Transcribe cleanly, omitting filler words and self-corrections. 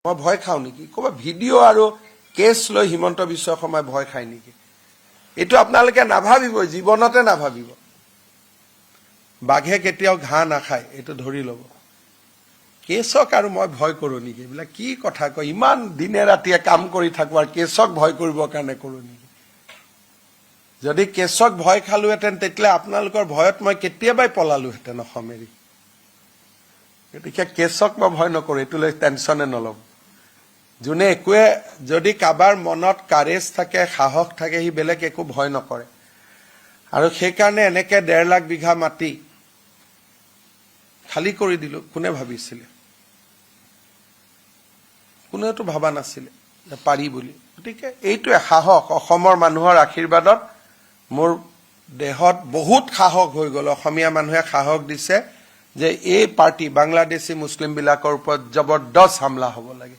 মই ভয় খাওঁ নেকি ক'বা ভিডিঅ' আৰু কেছ লৈ হিমন্ত বিশ্ব শৰ্মাই ভয় খায় নেকি এইটো আপোনালোকে নাভাবিব জীৱনতে নাভাবিব বাঘে কেতিয়াও ঘাঁহ নাখায় এইটো ধৰি ল'ব কেছক আৰু মই ভয় কৰোঁ নেকি এইবিলাক কি কথা কয় ইমান দিনে ৰাতিয়ে কাম কৰি থাকো আৰু কেছক ভয় কৰিবৰ কাৰণে কৰোঁ নেকি যদি কেছক ভয় খালোহেঁতেন তেতিয়াহ'লে আপোনালোকৰ ভয়ত মই কেতিয়াবাই পলালোহেঁতেন অসম এৰি গতিকে কেছক মই ভয় নকৰোঁ এইটো লৈ টেনশ্যনে নল'ব যোনে একোৱে যদি কাবাৰ মনত কাৰেজ থাকে সাহস থাকে সি বেলেগ একো ভয় নকৰে আৰু সেইকাৰণে এনেকে 1.5 লাখ বিঘা মাটি খালী কৰি দিলো কোনে ভাবিছিলে কোনেওতো ভাবা নাছিলে যে পাৰি বুলি গতিকে এইটোৱে সাহস অসমৰ মানুহৰ আশীৰ্বাদত মোৰ দেহত বহুত সাহস হৈ গ'ল অসমীয়া মানুহে সাহস দিছে যে এই পাৰ্টি বাংলাদেশী মুছলিম বিলাকৰ ওপৰত জবৰদস্ত হামলা হ'ব লাগে